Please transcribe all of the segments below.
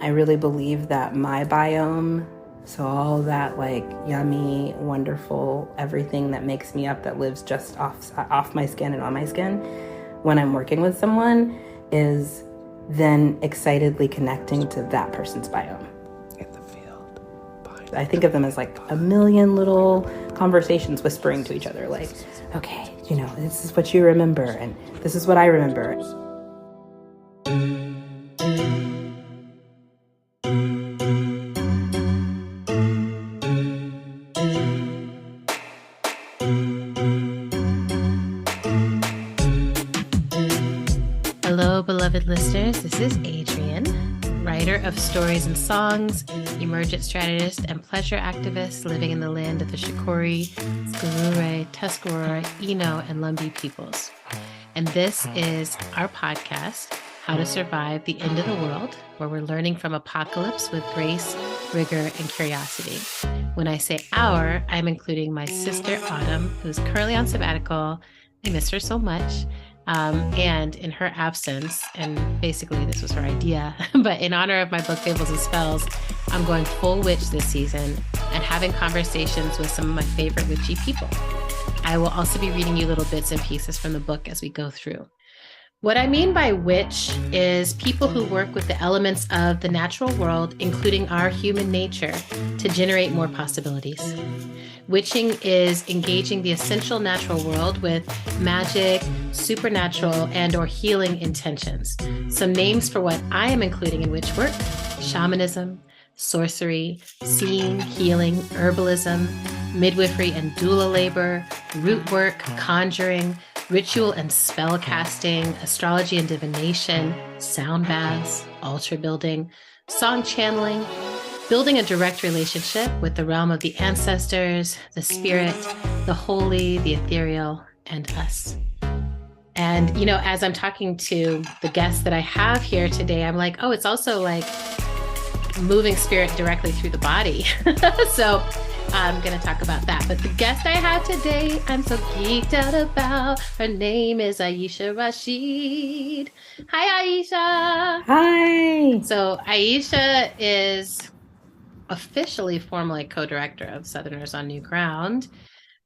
I really believe that my biome, so all that like yummy, wonderful, everything that makes me up, that lives just off my skin and on my skin, when I'm working with someone, is then excitedly connecting to that person's biome. In the field. I think of them as like a million little conversations whispering to each other, like, okay, you know, this is what you remember, and this is what I remember. Hello, beloved listeners. This is Adrienne, writer of stories and songs, emergent strategist, and pleasure activist living in the land of the Shakori, Skurure, Tuscarora, Eno, and Lumbee peoples. And this is our podcast, How to Survive the End of the World, where we're learning from apocalypse with grace, rigor, and curiosity. When I say our, I'm including my sister Autumn, who's currently on sabbatical. I miss her so much. And in her absence, and basically this was her idea, but in honor of my book, Fables and Spells, I'm going full witch this season and having conversations with some of my favorite witchy people. I will also be reading you little bits and pieces from the book as we go through. What I mean by witch is people who work with the elements of the natural world, including our human nature, to generate more possibilities. Witching is engaging the essential natural world with magic, supernatural, and or healing intentions. Some names for what I am including in witch work: shamanism, sorcery, seeing, healing, herbalism, midwifery and doula labor, root work, conjuring, ritual and spell casting, astrology and divination, sound baths, altar building, song channeling, building a direct relationship with the realm of the ancestors, the spirit, the holy, the ethereal, and us. And, you know, as I'm talking to the guests that I have here today, I'm like, oh, it's also like moving spirit directly through the body. So I'm going to talk about that. But the guest I have today, I'm so geeked out about. Her name is Aesha Rasheed. Hi, Aesha. Hi. So Aesha is officially formally co-director of Southerners on New Ground,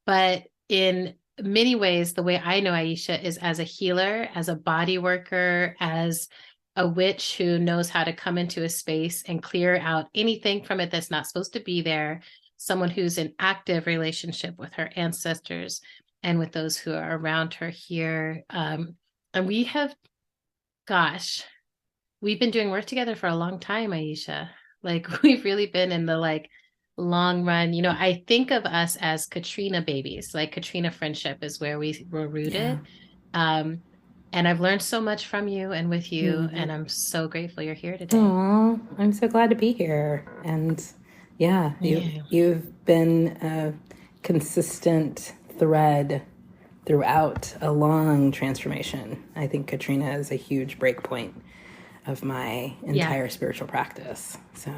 but in many ways, the way I know Aesha is as a healer, as a body worker, as a witch who knows how to come into a space and clear out anything from it that's not supposed to be there, someone who's in active relationship with her ancestors and with those who are around her here. And we have, we've been doing work together for a long time, Aesha. Like, we've really been in the like long run. You know, I think of us as Katrina babies. Like, Katrina friendship is where we were rooted. Yeah. And I've learned so much from you and with you, mm-hmm. and I'm so grateful you're here today. Aww, I'm so glad to be here. And yeah, you've been a consistent thread throughout a long transformation. I think Katrina is a huge breakpoint of my entire spiritual practice. So,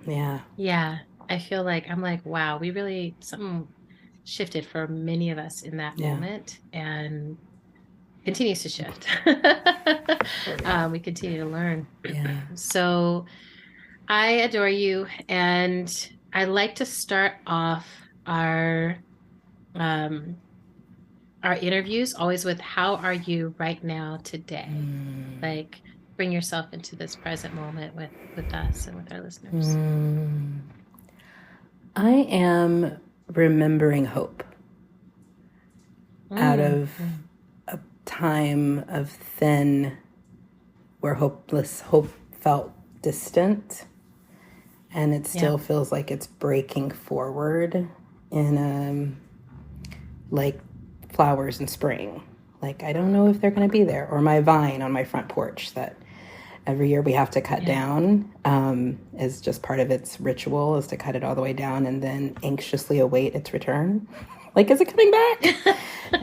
yeah. Yeah. I feel like, I'm like, wow, we really, something shifted for many of us in that moment and continues to shift. We continue to learn. Yeah. So I adore you. And I like to start off our interviews always with, how are you right now today? Like, bring yourself into this present moment with us and with our listeners. I am remembering hope out of a time of thin, where hope felt distant, and it still feels like it's breaking forward in like flowers in spring. Like, I don't know if they're going to be there. Or my vine on my front porch that every year we have to cut down, is just part of its ritual, is to cut it all the way down and then anxiously await its return. Like, is it coming back?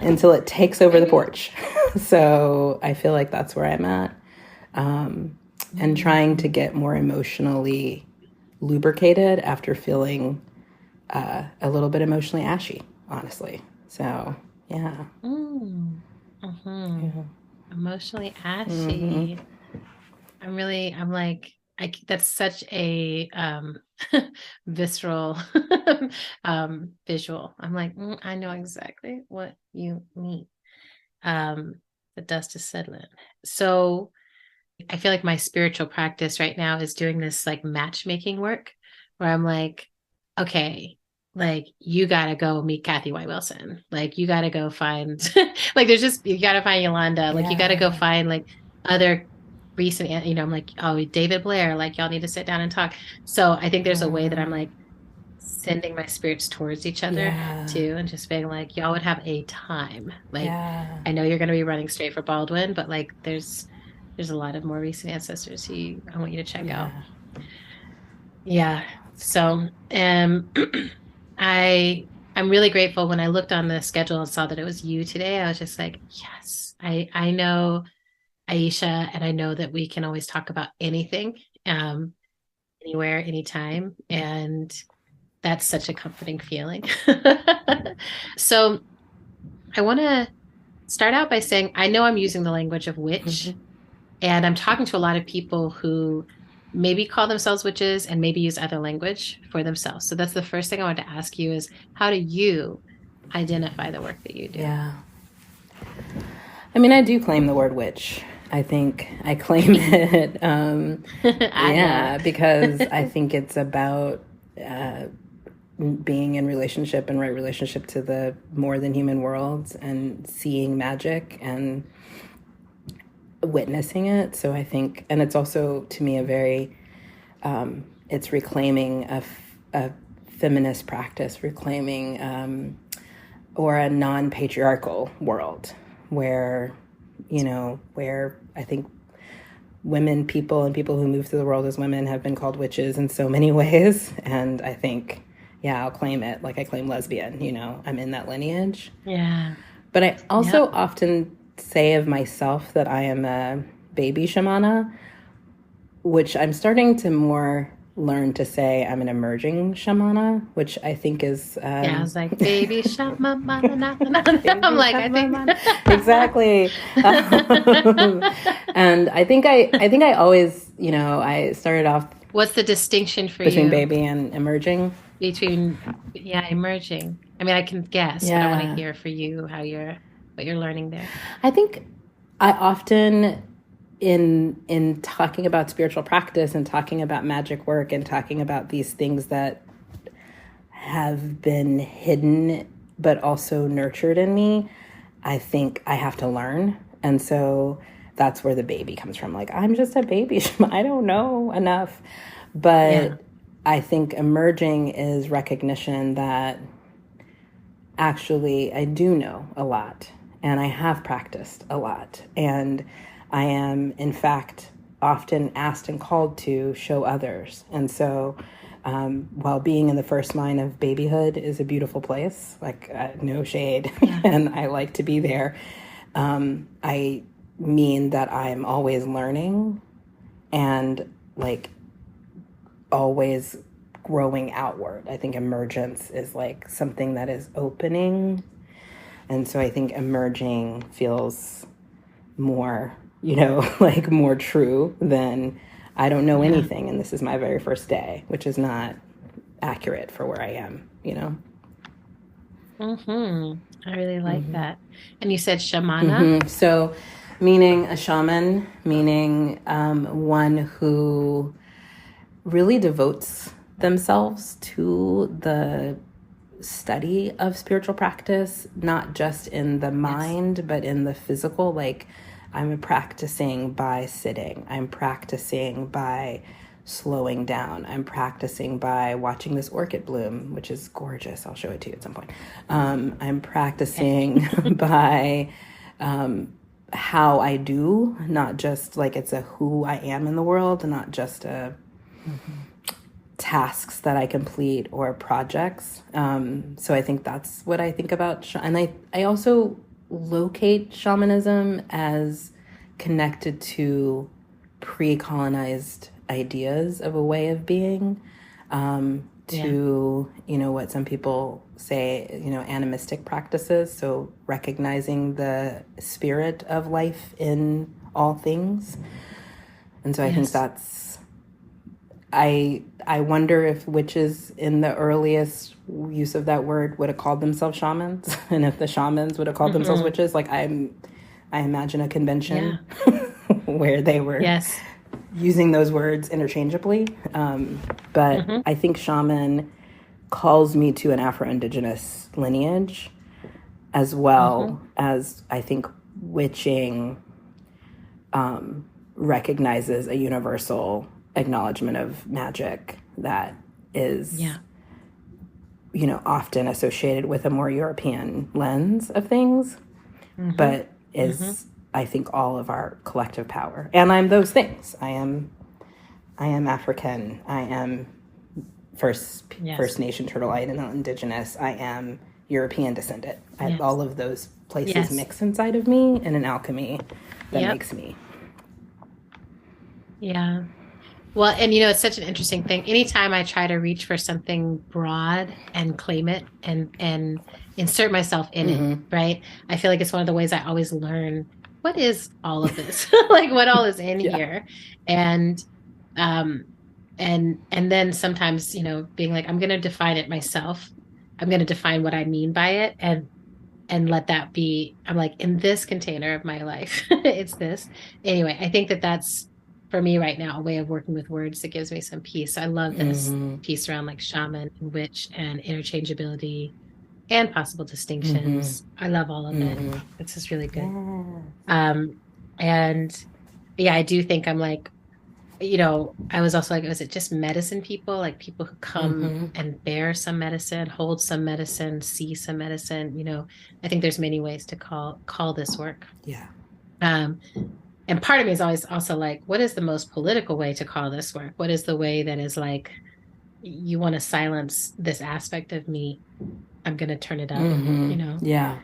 Until it takes over the porch. So I feel like that's where I'm at. And trying to get more emotionally lubricated after feeling a little bit emotionally ashy, honestly. So, yeah. Emotionally ashy. I'm like, that's such a visceral visual. I'm like, I know exactly what you mean. The dust is settling. So I feel like my spiritual practice right now is doing this like matchmaking work where I'm like, okay, like you gotta go meet Kathy White Wilson. Like you gotta go find like you gotta find Yolanda. Like you gotta go Yeah. find like other recent, I'm like, oh, David Blair, like y'all need to sit down and talk. So I think there's a way that I'm like sending my spirits towards each other Yeah. too, and just being like, y'all would have a time. Like, Yeah. I know you're going to be running straight for Baldwin, but like, there's a lot of more recent ancestors who I want you to check out. Yeah. Yeah. So, I'm really grateful when I looked on the schedule and saw that it was you today. I was just like, yes, I know Aesha, and I know that we can always talk about anything, anywhere, anytime, and that's such a comforting feeling. So I want to start out by saying I know I'm using the language of witch, and I'm talking to a lot of people who maybe call themselves witches and maybe use other language for themselves. So that's the first thing I wanted to ask you is how do you identify the work that you do? Yeah. I mean, I do claim the word witch. I think I claim it. Yeah, because I think it's about being in relationship and right relationship to the more than human worlds and seeing magic and witnessing it. So I think, and it's also to me a very, it's reclaiming a feminist practice, reclaiming or a non-patriarchal world where, where I think women, people, and people who move through the world as women have been called witches in so many ways. And I think, yeah, I'll claim it. Like I claim lesbian, I'm in that lineage. Yeah. But I also often say of myself that I am a baby shamana, which I'm starting to more learn to say I'm an emerging shamana, which I think is I was like baby shamana. I'm like I think exactly. And I think I always, I started off. What's the distinction for between you baby and emerging? Emerging. I mean, I can guess, but I want to hear for you what you're learning there. I think I often in talking about spiritual practice and talking about magic work and talking about these things that have been hidden but also nurtured in me, I think I have to learn. And so that's where the baby comes from. Like, I'm just a baby. I don't know enough. But I think emerging is recognition that actually I do know a lot and I have practiced a lot. And I am, in fact, often asked and called to show others. And so while being in the first line of babyhood is a beautiful place, like no shade, and I like to be there, I mean that I'm always learning and like always growing outward. I think emergence is like something that is opening. And so I think emerging feels more, like more true than I don't know anything and this is my very first day, which is not accurate for where I am, I really like that. And you said shamana? So meaning a shaman, meaning one who really devotes themselves to the study of spiritual practice, not just in the mind, but in the physical. Like I'm practicing by sitting. I'm practicing by slowing down. I'm practicing by watching this orchid bloom, which is gorgeous. I'll show it to you at some point. I'm practicing by how I do, not just like it's a who I am in the world, not just a tasks that I complete or projects. So I think that's what I think about. And I also locate shamanism as connected to pre-colonized ideas of a way of being, to, what some people say, animistic practices. So recognizing the spirit of life in all things. And so I think that's I wonder if witches in the earliest use of that word would have called themselves shamans, and if the shamans would have called themselves witches. Like I imagine a convention where they were using those words interchangeably. But I think shaman calls me to an Afro-Indigenous lineage, as well as I think witching recognizes a universal acknowledgement of magic that is, often associated with a more European lens of things, but is, I think, all of our collective power. And I'm those things. I am African. I am First Nation Turtle-eyed and Indigenous. I am European descendant. All of those places mix inside of me in an alchemy that makes me. Yeah. Well, and it's such an interesting thing. Anytime I try to reach for something broad and claim it and insert myself in it, right? I feel like it's one of the ways I always learn what is all of this, like what all is in here. And then sometimes, being like, I'm going to define it myself. I'm going to define what I mean by it and let that be, I'm like, in this container of my life, it's this. Anyway, I think that's, for me right now, a way of working with words that gives me some peace. I love this piece around like shaman and witch and interchangeability and possible distinctions. I love all of it. It's just really good. And I do think I'm like, I was also like, was it just medicine people? Like people who come and bear some medicine, hold some medicine, see some medicine, I think there's many ways to call this work. Yeah. And part of me is always also like, what is the most political way to call this work? What is the way that is like, you want to silence this aspect of me? I'm going to turn it up, Yeah.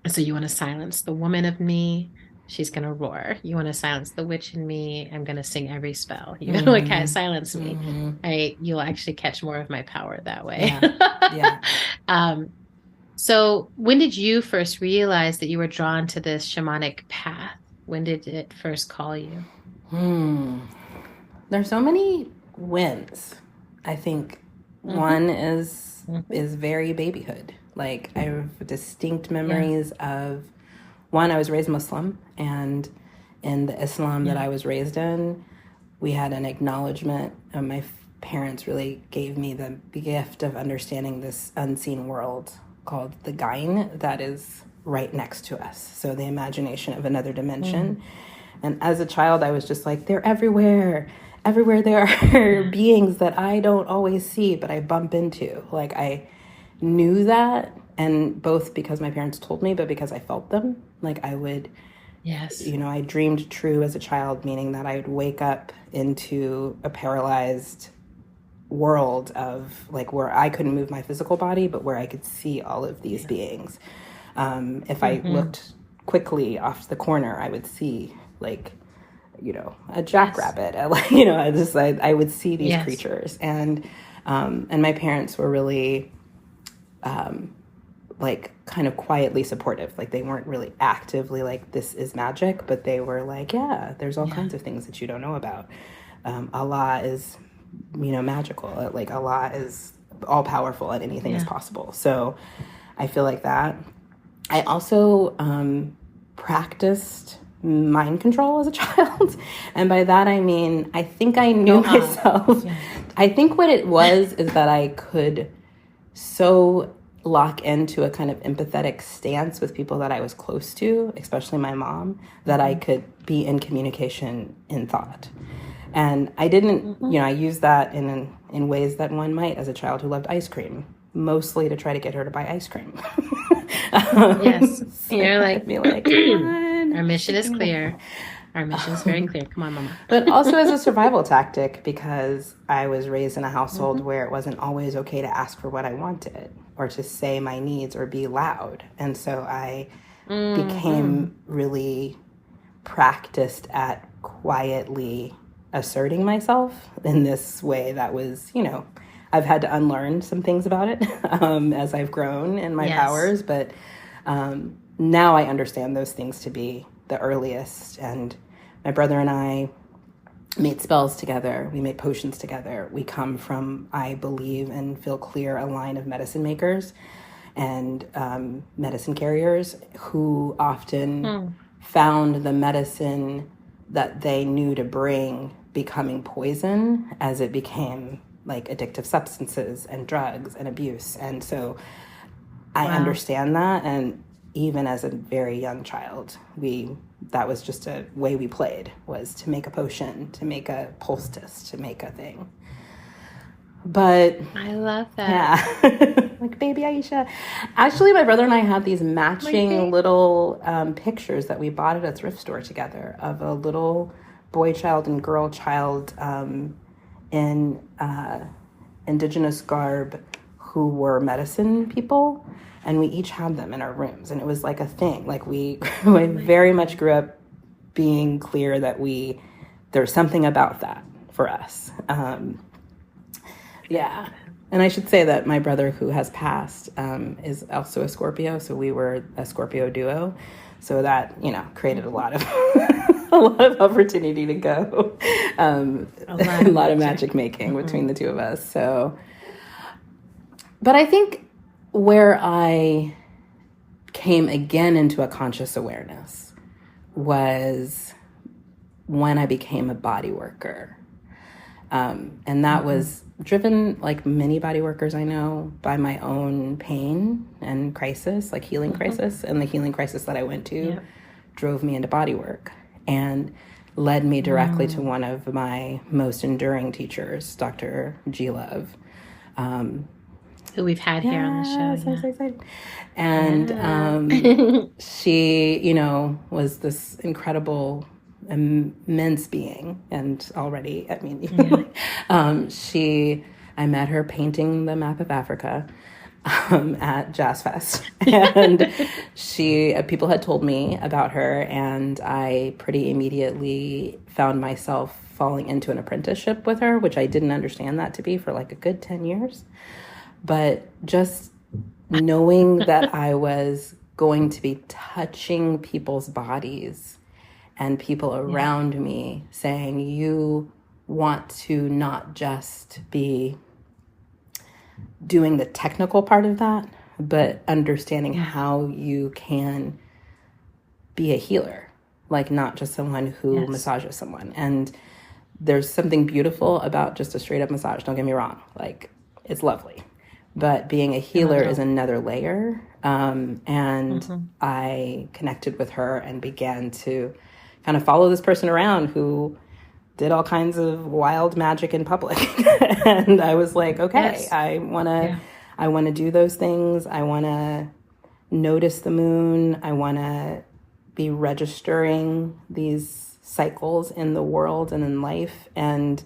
So you want to silence the woman of me? She's going to roar. You want to silence the witch in me? I'm going to sing every spell. You're going to like kind of silence me. You'll actually catch more of my power that way. Yeah. So when did you first realize that you were drawn to this shamanic path? When did it first call you? There's so many wins. I think one is very babyhood. Like I have distinct memories of one, I was raised Muslim, and in the Islam that I was raised in, we had an acknowledgement, and my parents really gave me the gift of understanding this unseen world called the Gain that is right next to us. So the imagination of another dimension. And as a child, I was just like, they're everywhere. Everywhere there are beings that I don't always see, but I bump into. Like I knew that, and both because my parents told me, but because I felt them. Like I would, I dreamed true as a child, meaning that I would wake up into a paralyzed world of like where I couldn't move my physical body, but where I could see all of these beings. If I looked quickly off the corner, I would see like, a jackrabbit. I would see these creatures, and my parents were really, like kind of quietly supportive. Like they weren't really actively like, this is magic, but they were like, there's all kinds of things that you don't know about. Allah is, magical. Like Allah is all powerful and anything is possible. So I feel like that. I also practiced mind control as a child. And by that, I mean, I think I knew myself. Yeah. I think what it was is that I could so lock into a kind of empathetic stance with people that I was close to, especially my mom, that I could be in communication in thought. And I didn't, I used that in ways that one might as a child who loved ice cream, mostly to try to get her to buy ice cream. Yes. So you're like, be like, come on. Our mission is clear. Our mission is very clear. Come on, Mama. But also as a survival tactic, because I was raised in a household where it wasn't always okay to ask for what I wanted or to say my needs or be loud. And so I became really practiced at quietly asserting myself in this way that was, I've had to unlearn some things about it as I've grown in my powers. But now I understand those things to be the earliest. And my brother and I made spells together. We made potions together. We come from, I believe and feel clear, a line of medicine makers and medicine carriers who often found the medicine that they knew to bring becoming poison as it became like addictive substances and drugs and abuse. And so I understand that. And even as a very young child, that was just a way we played, was to make a potion, to make a poultice, to make a thing. But I love that. Yeah. Like baby Aesha. Actually, my brother and I have these matching little pictures that we bought at a thrift store together of a little boy child and girl child in indigenous garb who were medicine people. And we each had them in our rooms. And it was like a thing. Like we very much grew up being clear that there's something about that for us. Yeah. And I should say that my brother, who has passed, is also a Scorpio. So we were a Scorpio duo. So that, created a lot of a lot of opportunity to go. A lot of magic making between the two of us. So, but I think where I came again into a conscious awareness was when I became a body worker. And that was driven, like many body workers I know, by my own pain and crisis, like healing crisis. And the healing crisis that I went to drove me into body work and led me directly to one of my most enduring teachers, Dr. G. Love. Who we've had here on the show. So excited. And she, was this incredible, immense being. And already, I met her painting the map of Africa at Jazz Fest. And people had told me about her, and I pretty immediately found myself falling into an apprenticeship with her, which I didn't understand that to be for like a good 10 years. But just knowing that I was going to be touching people's bodies and people around me saying, you want to not just be doing the technical part of that, but understanding how you can be a healer, like not just someone who massages someone. And there's something beautiful about just a straight up massage. Don't get me wrong. Like, it's lovely. But being a healer is another layer. And I connected with her and began to kind of follow this person around who did all kinds of wild magic in public. And I was like, okay, I want to do those things. I want to notice the moon. I want to be registering these cycles in the world and in life. And,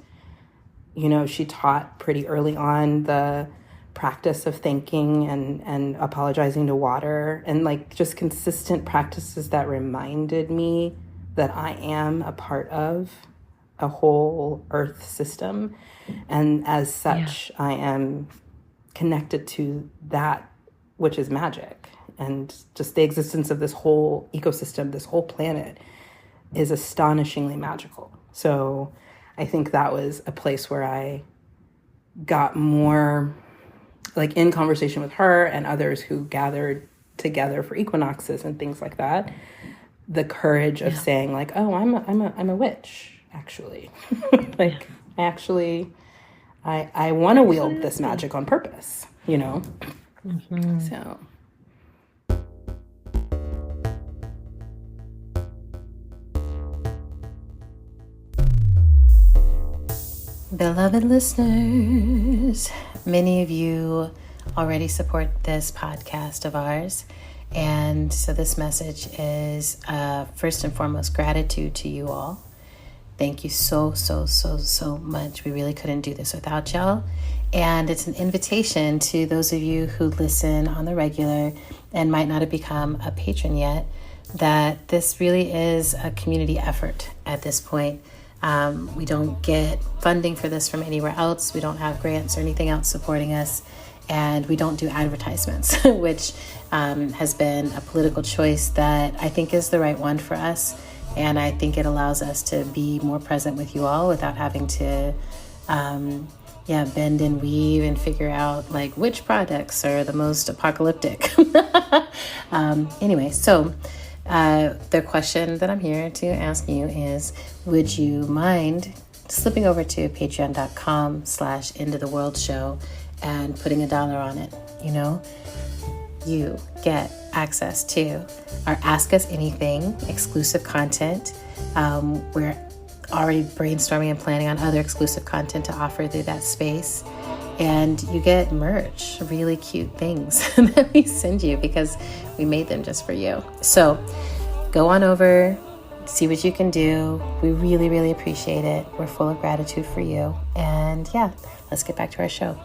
she taught pretty early on the practice of thanking and apologizing to water, and like just consistent practices that reminded me that I am a part of a whole earth system. And as such, I am connected to that which is magic. And just the existence of this whole ecosystem, this whole planet, is astonishingly magical. So I think that was a place where I got more, like in conversation with her and others who gathered together for equinoxes and things like that, the courage of saying like, oh, I'm a witch, actually. Like, I want to wield this magic on purpose, So. Beloved listeners, many of you already support this podcast of ours. And so this message is first and foremost gratitude to you all. Thank you so much. We really couldn't do this without y'all. And it's an invitation to those of you who listen on the regular and might not have become a patron yet, that this really is a community effort at this point. We don't get funding for this from anywhere else. We don't have grants or anything else supporting us. and we don't do advertisements, which has been a political choice that I think is the right one for us. And I think it allows us to be more present with you all without having to bend and weave and figure out like which products are the most apocalyptic. Anyway, so the question that I'm here to ask you is, would you mind slipping over to patreon.com/endoftheworldshow and putting $1 on it? You know, you get access to our Ask Us Anything exclusive content. We're already brainstorming and planning on other exclusive content to offer through that space. And you get merch, really cute things that we send you because we made them just for you. So go on over, see what you can do. We really, really appreciate it. We're full of gratitude for you. And yeah, let's get back to our show.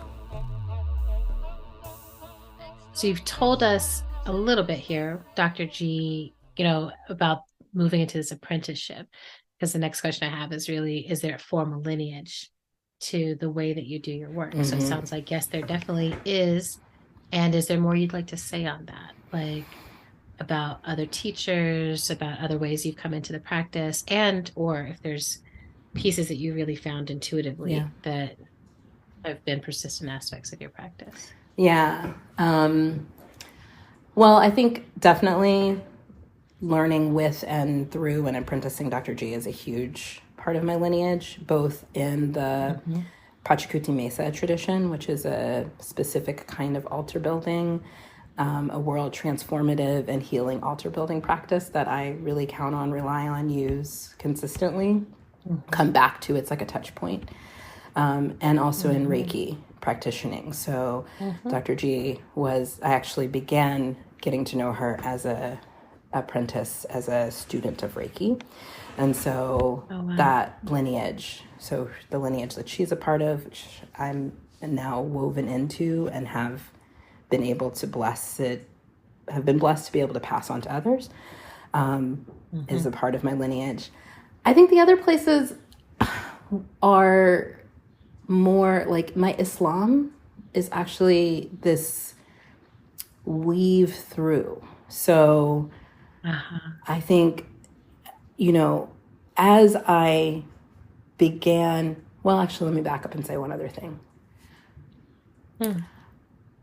So you've told us a little bit here, Dr. G, about moving into this apprenticeship. Because the next question I have is really, is there a formal lineage to the way that you do your work? So it sounds like, yes, there definitely is. And is there more you'd like to say on that? Like about other teachers, about other ways you've come into the practice, and or if there's pieces that you really found intuitively that have been persistent aspects of your practice? Yeah. Well, I think definitely learning with and through and apprenticing Dr. G is a huge part of my lineage, both in the Pachacuti Mesa tradition, which is a specific kind of altar building, a world transformative and healing altar building practice that I really count on, rely on, use consistently, come back to. It's like a touch point. And also in Reiki practicing. So Dr. G I actually began getting to know her as a apprentice, as a student of Reiki. And so that lineage, so the lineage that she's a part of, which I'm now woven into and have been able to have been blessed to be able to pass on to others, is a part of my lineage. I think the other places are more like my Islam is actually this weave through. So I think, as I began, well, actually, let me back up and say one other thing.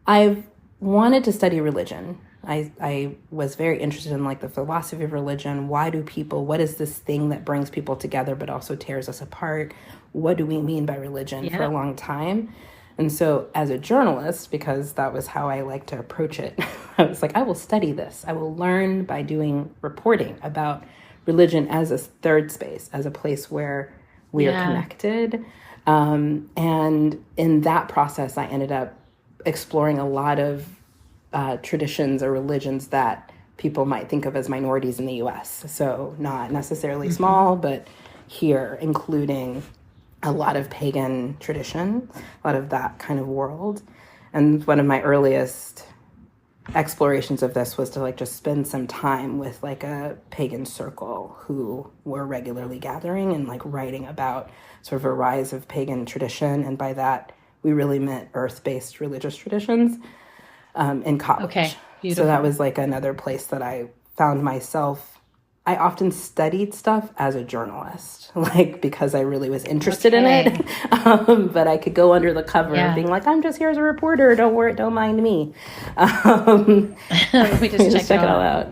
I've wanted to study religion. I was very interested in like the philosophy of religion. What is this thing that brings people together but also tears us apart? What do we mean by religion for a long time? And so as a journalist, because that was how I like to approach it, I was like, I will study this. I will learn by doing reporting about religion as a third space, as a place where we are connected. And in that process, I ended up exploring a lot of traditions or religions that people might think of as minorities in the U.S. So not necessarily small, but here, including a lot of pagan tradition, a lot of that kind of world. And one of my earliest explorations of this was to like just spend some time with like a pagan circle who were regularly gathering and like writing about sort of a rise of pagan tradition. And by that, we really meant earth-based religious traditions in college. Okay, beautiful. So that was like another place that I found myself. I often studied stuff as a journalist, like because I really was interested in it. But I could go under the cover being like, I'm just here as a reporter. Don't worry, don't mind me. Let me just check it all out.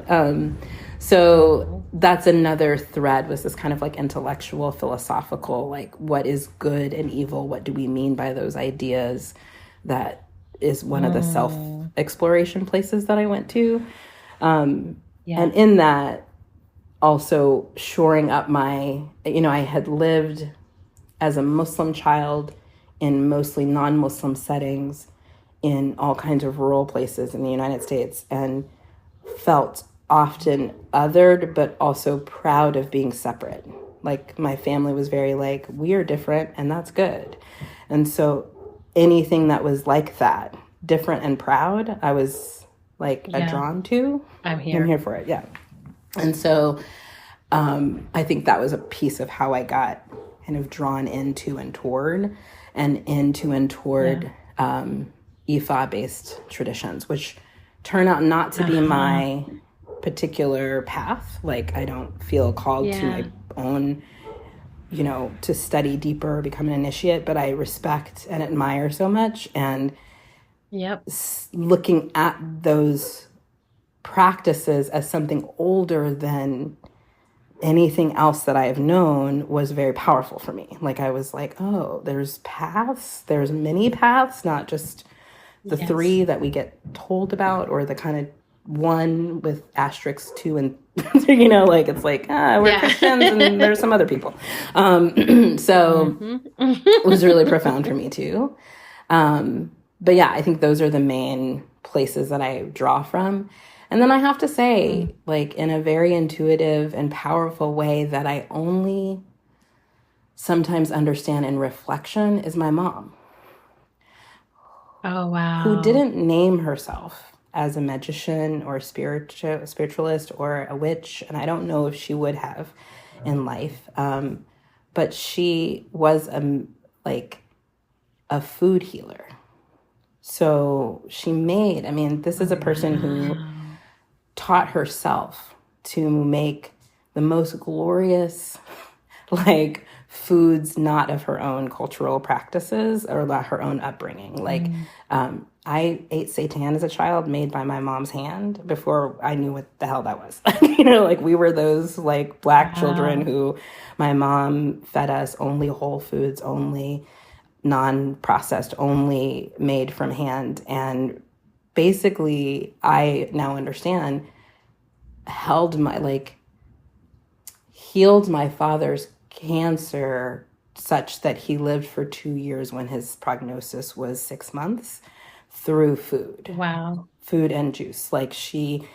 So that's another thread, was this kind of like intellectual, philosophical, like what is good and evil? What do we mean by those ideas? That is one of the self-exploration places that I went to. And in that, also shoring up I had lived as a Muslim child in mostly non-Muslim settings in all kinds of rural places in the United States, and felt often othered, but also proud of being separate. Like my family was very like, we are different and that's good. And so anything that was like that, different and proud, I was like drawn to. I'm here for it. Yeah. And so I think that was a piece of how I got kind of drawn into and toward Ifa-based traditions, which turn out not to be my particular path. Like, I don't feel called to my own, to study deeper or become an initiate, but I respect and admire so much. And looking at those practices as something older than anything else that I have known was very powerful for me. Like, I was like, oh, there's paths, there's many paths, not just the three that we get told about, or the kind of one with asterisks 2 and like, it's like, we're Christians and there's some other people. So it was really profound for me too. But yeah, I think those are the main places that I draw from. And then I have to say, like, in a very intuitive and powerful way that I only sometimes understand in reflection, is my mom. Oh, wow. Who didn't name herself as a magician or spiritualist or a witch. And I don't know if she would have in life. But she was a food healer. So she this is a person who taught herself to make the most glorious, foods not of her own cultural practices or her own upbringing. I ate seitan as a child, made by my mom's hand, before I knew what the hell that was. We were those Black children who my mom fed us only whole foods, only non-processed, only made from hand. And basically, I now understand, healed my father's cancer such that he lived for 2 years when his prognosis was 6 months, through food. Wow. Food and juice. Patriarchy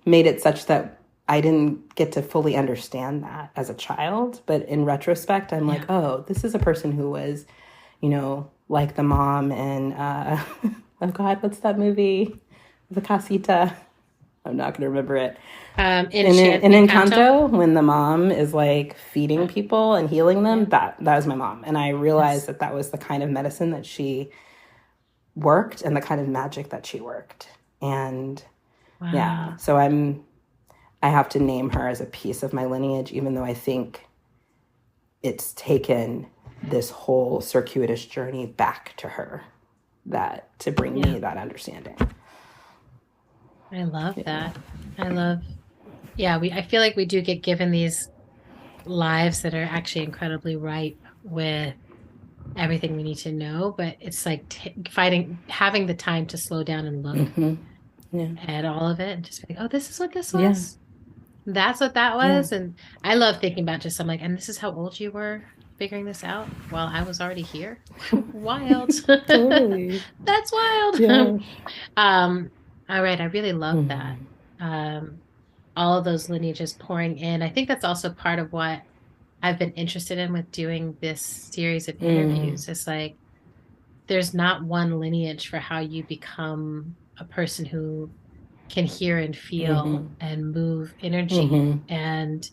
made it such that I didn't get to fully understand that as a child. But in retrospect, I'm like, oh, this is a person who was, like the mom and, oh God, what's that movie? The Casita. I'm not going to remember it. In Encanto, when the mom is feeding people and healing them, that was my mom. And I realized that was the kind of medicine that she worked and the kind of magic that she worked. And so I have to name her as a piece of my lineage, even though I think it's taken this whole circuitous journey back to her to bring me that understanding. I love that. I feel like we do get given these lives that are actually incredibly ripe with everything we need to know, but it's having the time to slow down and look at all of it and just be like, oh, this is what this was. That's what that was. And I love thinking about and this is how old you were figuring this out while I was already here. Wild. Totally. That's wild. Yeah. All right. I really love that. All of those lineages pouring in. I think that's also part of what I've been interested in with doing this series of interviews. It's there's not one lineage for how you become a person who can hear and feel and move energy. And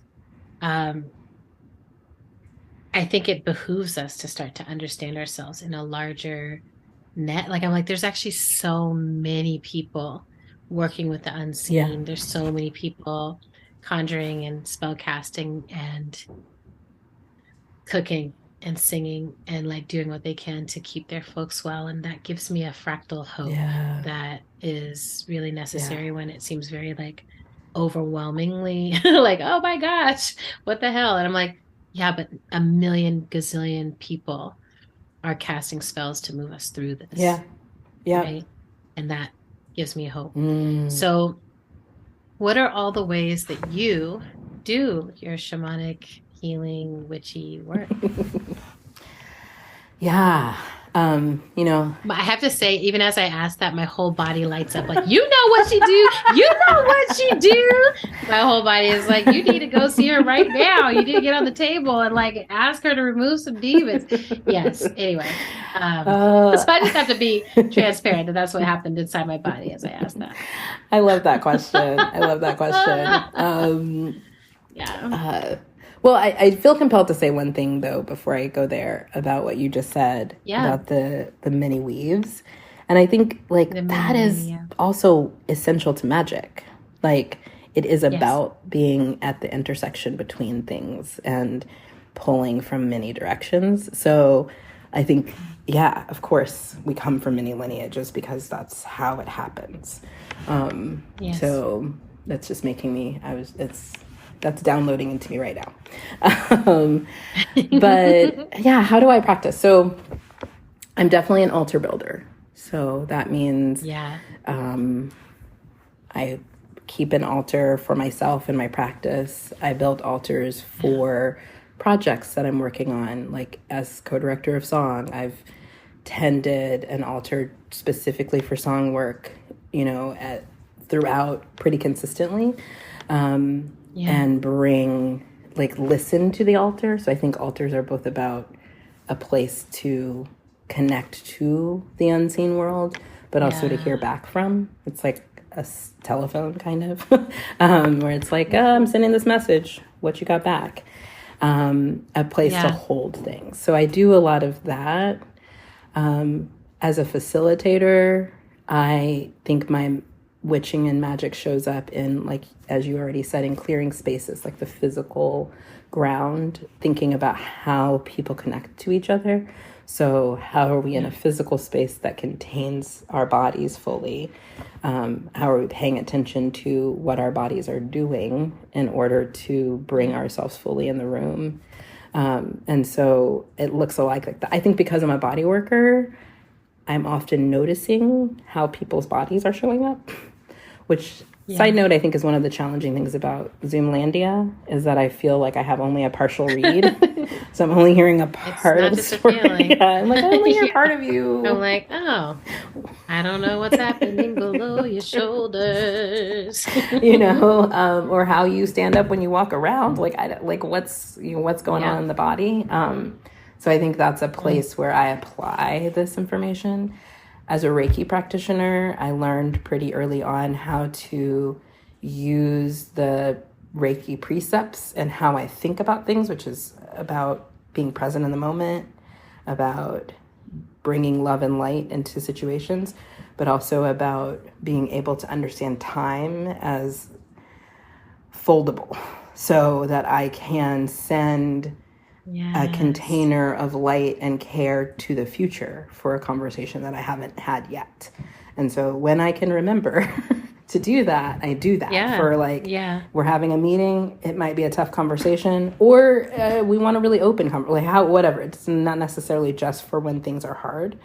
I think it behooves us to start to understand ourselves in a larger net. There's actually so many people working with the unseen. There's so many people conjuring and spell casting and cooking and singing and doing what they can to keep their folks well. And that gives me a fractal hope that is really necessary when it seems very overwhelmingly oh my gosh, what the hell? And I'm but a million gazillion people are casting spells to move us through this. Right? And that gives me hope. So what are all the ways that you do your shamanic, healing, witchy work? But I have to say, even as I ask that, my whole body lights up you know what she do. You know what she do. My whole body is you need to go see her right now. You need to get on the table and ask her to remove some demons. Yes. Anyway. So I just have to be transparent that that's what happened inside my body as I asked that. I love that question. Well, I feel compelled to say one thing, though, before I go there about what you just said about the mini weaves. And I think, like, that is also essential to magic. Like, it is about being at the intersection between things and pulling from many directions. So I think, yeah, of course, we come from many lineages because that's how it happens. So that's just making me, that's downloading into me right now. But yeah, how do I practice? So I'm definitely an altar builder. So that means I keep an altar for myself in my practice. I build altars for projects that I'm working on. Like as co-director of song, I've tended an altar specifically for song work, you know, throughout pretty consistently. And listen to the altar. So I think altars are both about a place to connect to the unseen world, but also to hear back from. It's like a telephone kind of, where it's like, I'm sending this message, what you got back? A place to hold things. So I do a lot of that. As a facilitator, I think my witching and magic shows up in, like, as you already said, in clearing spaces, like the physical ground, thinking about how people connect to each other. So how are we in a physical space that contains our bodies fully? How are we paying attention to what our bodies are doing in order to bring ourselves fully in the room? And so it looks alike like that. I think because I'm a body worker, I'm often noticing how people's bodies are showing up, which, side note, I think is one of the challenging things about Zoomlandia is that I feel like I have only a partial read. So I'm only hearing a part of the story. Yeah, I'm like, I only hear part of you. I'm like, oh, I don't know what's happening below your shoulders. You know, or how you stand up when you walk around. Like what's going on in the body. So I think that's a place where I apply this information. As a Reiki practitioner, I learned pretty early on how to use the Reiki precepts and how I think about things, which is about being present in the moment, about bringing love and light into situations, but also about being able to understand time as foldable so that I can send a container of light and care to the future for a conversation that I haven't had yet. And so when I can remember to do that, I do that we're having a meeting. It might be a tough conversation, or we want a really open whatever. It's not necessarily just for when things are hard.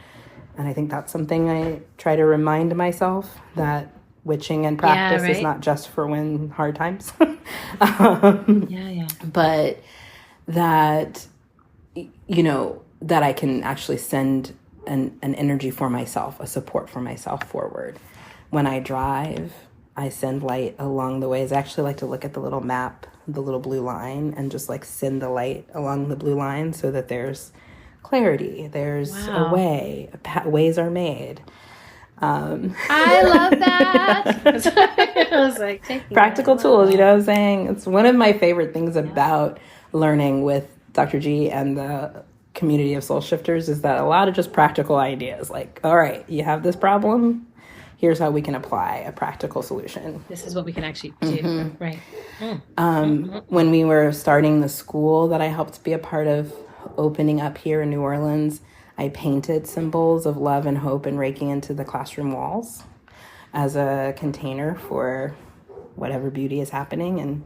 And I think that's something I try to remind myself, that witching and practice is not just for when hard times. But that, you know, that I can actually send an energy for myself, a support for myself forward. When I drive, I send light along the ways. I actually like to look at the little map, the little blue line, and just like send the light along the blue line so that there's clarity, there's a way, ways are made. I love that. I was like, practical tools, you know what I'm saying? It's one of my favorite things about learning with Dr. G and the community of soul shifters is that a lot of just practical ideas, like, all right, you have this problem, here's how we can apply a practical solution. This is what we can actually do. Right. When we were starting the school that I helped be a part of opening up here in New Orleans, I painted symbols of love and hope and Reiki into the classroom walls as a container for whatever beauty is happening. And,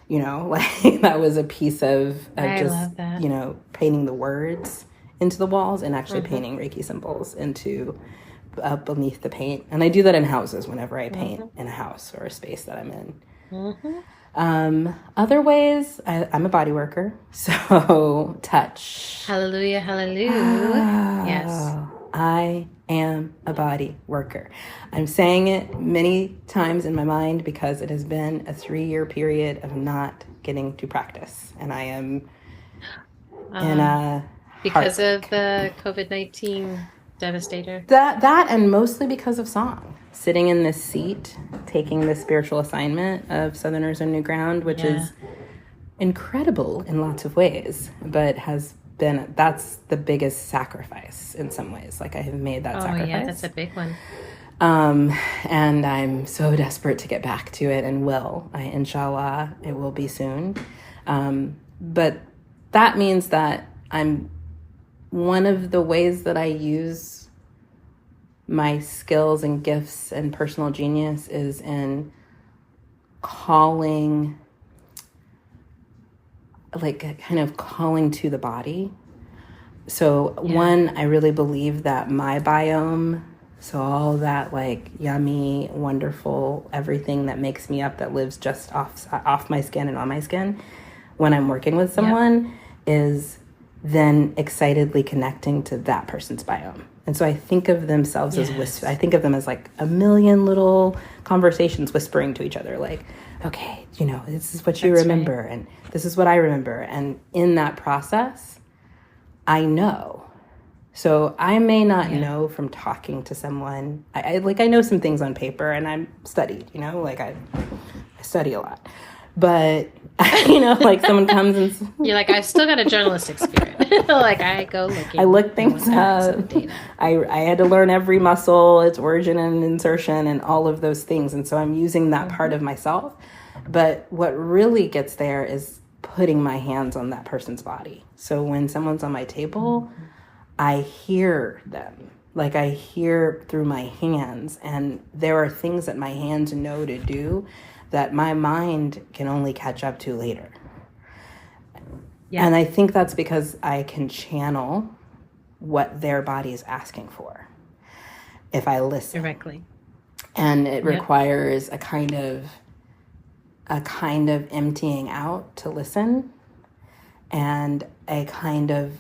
you know, like that was a piece of just, you know, painting the words into the walls and actually painting Reiki symbols into beneath the paint. And I do that in houses whenever I paint in a house or a space that I'm in. Other ways, I'm a body worker, so touch. Hallelujah, hallelujah. Yes. I am a body worker. I'm saying it many times in my mind because it has been a 3-year period of not getting to practice. And I am in a because of the COVID-19 devastator. That and mostly because of song. Sitting in this seat, taking the spiritual assignment of Southerners and New Ground, which is incredible in lots of ways, but that's the biggest sacrifice in some ways. Like I have made that sacrifice. Oh yeah, that's a big one. And I'm so desperate to get back to it, and inshallah, it will be soon. But that means that one of the ways that I use my skills and gifts and personal genius is in calling to the body. So one, I really believe that my biome, so all that like yummy, wonderful, everything that makes me up, that lives just off my skin and on my skin, when I'm working with someone, is then excitedly connecting to that person's biome. And so I think of themselves as I think of them as like a million little conversations whispering to each other, like, okay, this is what you remember, and this is what I remember. And in that process, I know. So I may not know from talking to someone. I know some things on paper, and I'm studied, like I study a lot. But, like someone comes and... You're like, I've still got a journalistic spirit. Like I go looking. I look things up. I had to learn every muscle, its origin and insertion, and all of those things. And so I'm using that part of myself. But what really gets there is putting my hands on that person's body. So when someone's on my table, I hear them. Like I hear through my hands. And there are things that my hands know to do that my mind can only catch up to later. Yeah. And I think that's because I can channel what their body is asking for if I listen. Directly. And it requires a kind of emptying out to listen, and a kind of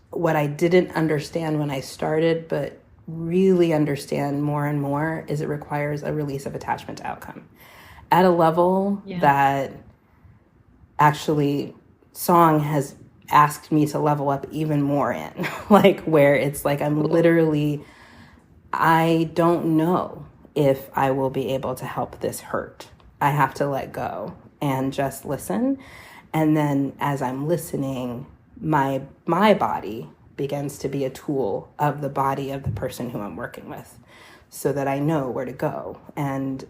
what I didn't understand when I started, but really understand more and more, is it requires a release of attachment to outcome at a level that actually song has asked me to level up even more in, like where it's like I don't know if I will be able to help this hurt. I have to let go and just listen. And then as I'm listening, my body begins to be a tool of the body of the person who I'm working with, so that I know where to go. And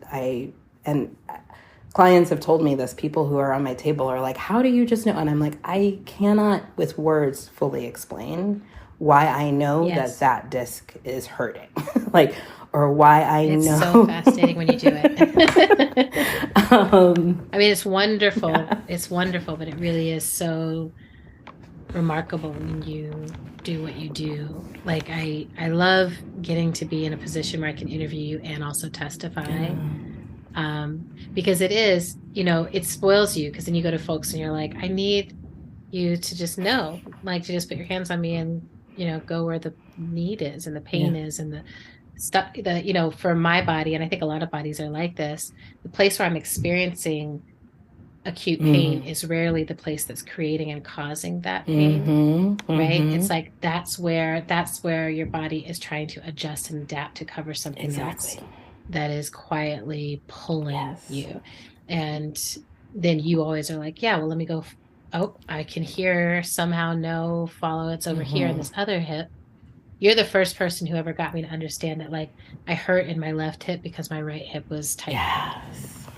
clients have told me this, people who are on my table are like, how do you just know? And I'm like, I cannot with words fully explain why I know that disc is hurting. Like, or why I know. It's so fascinating when you do it. I mean, it's wonderful. Yeah. It's wonderful, but it really is so remarkable when you do what you do. Like, I love getting to be in a position where I can interview you and also testify. Because it is, it spoils you, because then you go to folks and you're like, I need you to just know, like to just put your hands on me and, go where the need is and the pain is and the stuff that, for my body. And I think a lot of bodies are like this. The place where I'm experiencing acute pain is rarely the place that's creating and causing that pain, right? It's like, that's where your body is trying to adjust and adapt to cover something else that is quietly pulling you. And then you always are like, yeah, well, let me go. Oh, I can hear somehow, no, follow, it's over here in this other hip. You're the first person who ever got me to understand that, like, I hurt in my left hip because my right hip was tight.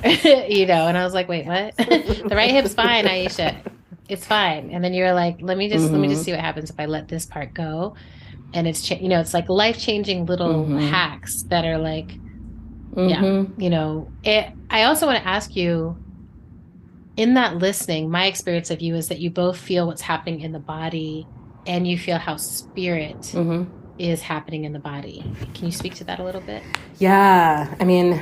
And I was like, wait, what? The right hip's fine, Aesha. It's fine. And then you're like, let me just see what happens if I let this part go. And it's, it's like life-changing little hacks that are like, I also want to ask you, in that listening, my experience of you is that you both feel what's happening in the body and you feel how spirit is happening in the body. Can you speak to that a little bit? Yeah. I mean,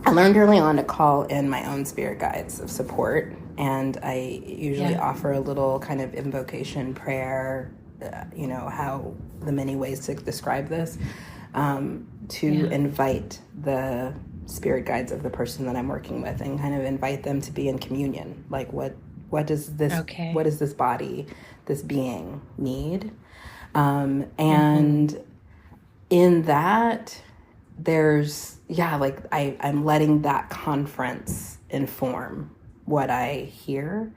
I learned early on to call in my own spirit guides of support. And I usually offer a little kind of invocation prayer, how the many ways to describe this, to invite the spirit guides of the person that I'm working with and kind of invite them to be in communion. Like, what does this, what does this body, this being need? And in that, there's, I'm letting that conference inform what I hear.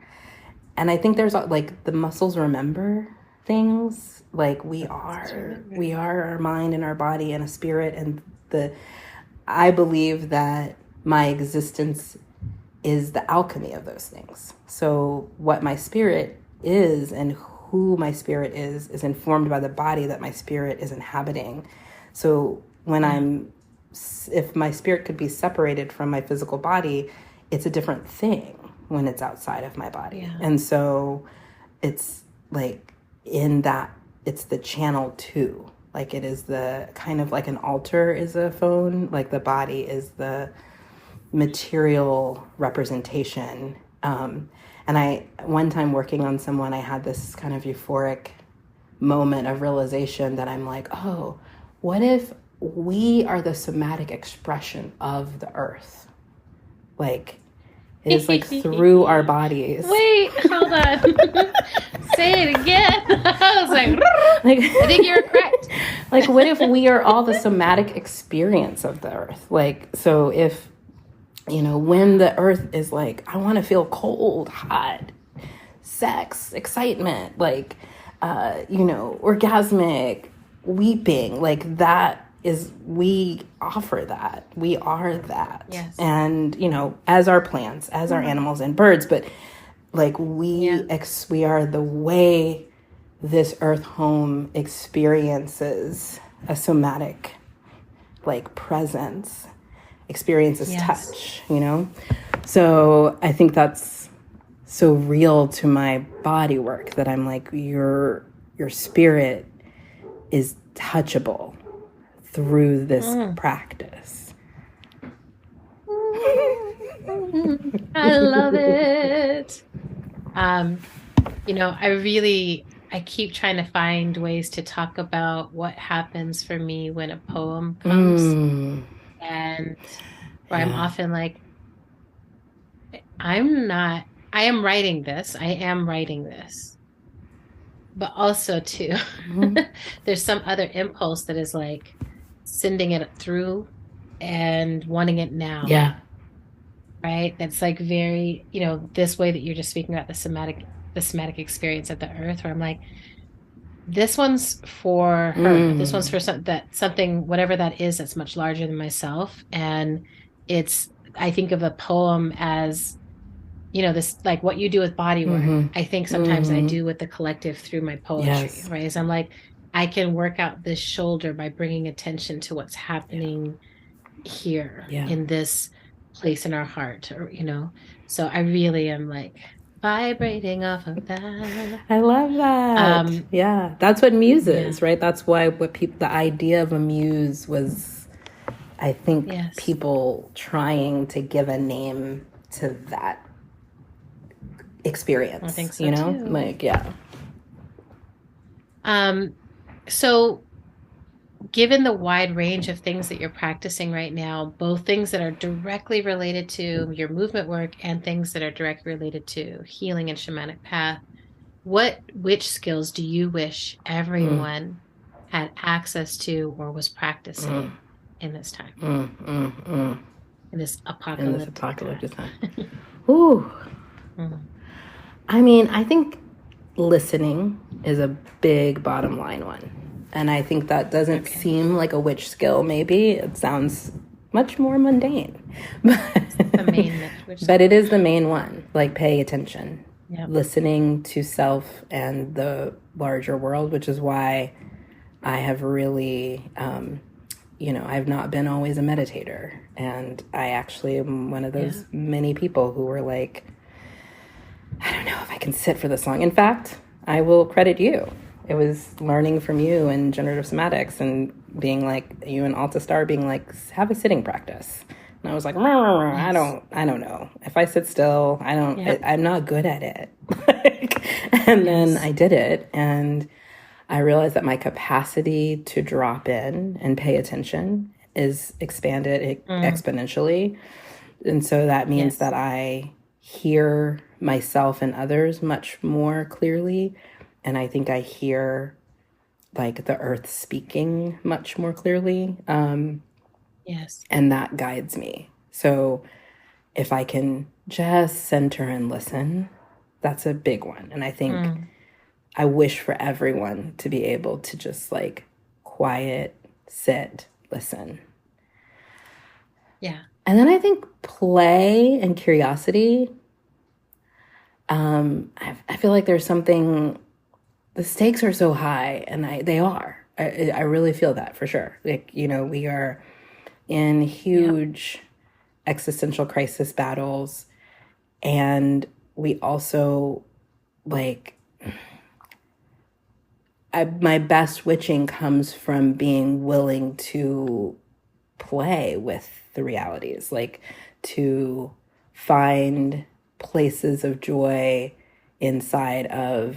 And I think there's like the muscles remember things. Like we are our mind and our body and a spirit, and I believe that my existence is the alchemy of those things. So what my spirit is and who my spirit is informed by the body that my spirit is inhabiting. So when if my spirit could be separated from my physical body, it's a different thing when it's outside of my body. Yeah. And so it's like in that, it's the channel too. Like it is the kind of like an altar is a phone, like the body is the material representation. And one time working on someone, I had this kind of euphoric moment of realization that I'm like, oh, what if we are the somatic expression of the earth? Like, it is like through our bodies. Wait, hold on. Say it again. I was like I think you're correct. Like, what if we are all the somatic experience of the earth? Like, so if, when the earth is like, I want to feel cold, hot, sex, excitement, like, orgasmic, weeping, like that is, we offer that. We are that. Yes. And, as our plants, as our animals and birds, but like we are the way this earth home experiences a somatic, like, presence, experiences touch, So I think that's so real to my body work that I'm like, your spirit is touchable through this practice. I love it. I keep trying to find ways to talk about what happens for me when a poem comes. And where I'm often like, I am writing this. But also too, there's some impulse that is like sending it through and wanting it now. Yeah. Right? That's like very, this way that you're just speaking about the somatic experience of the earth, where I'm like, this one's for her. This one's for something, whatever that is, that's much larger than myself. And I think of a poem as, this, like what you do with body work. I think sometimes I do with the collective through my poetry, right? As I'm like, I can work out this shoulder by bringing attention to what's happening here in this place in our heart, or, so I really am like vibrating off of that. I love that. That's what muse is, right? That's why the idea of a muse was, I think, people trying to give a name to that experience. I think so too. Like, so given the wide range of things that you're practicing right now, both things that are directly related to your movement work and things that are directly related to healing and shamanic path, which skills do you wish everyone had access to or was practicing in this time? In this apocalyptic time. Ooh. I mean, I think listening is a big bottom line one. And I think that doesn't seem like a witch skill, maybe. It sounds much more mundane. But it is the main one, like paying attention. Yep. Listening to self and the larger world, which is why I have really, I've not been always a meditator. And I actually am one of those many people who were like, I don't know if I can sit for this long. In fact, I will credit you. It was learning from you and generative somatics and being like, you and Alta Star being like, have a sitting practice. And I was like, I don't know. If I sit still, I'm not good at it. And then I did it. And I realized that my capacity to drop in and pay attention is expanded exponentially. And so that means that I hear myself and others much more clearly. And I think I hear like the earth speaking much more clearly. And that guides me. So if I can just center and listen, That's a big one. And I think I wish for everyone to be able to just like quiet, sit, listen. Yeah. And then I think play and curiosity. I feel like there's something, the stakes are so high, and they are. I really feel that for sure. Like, you know, we are in huge existential crisis battles, and we also like my best witching comes from being willing to play with the realities, like to find places of joy inside of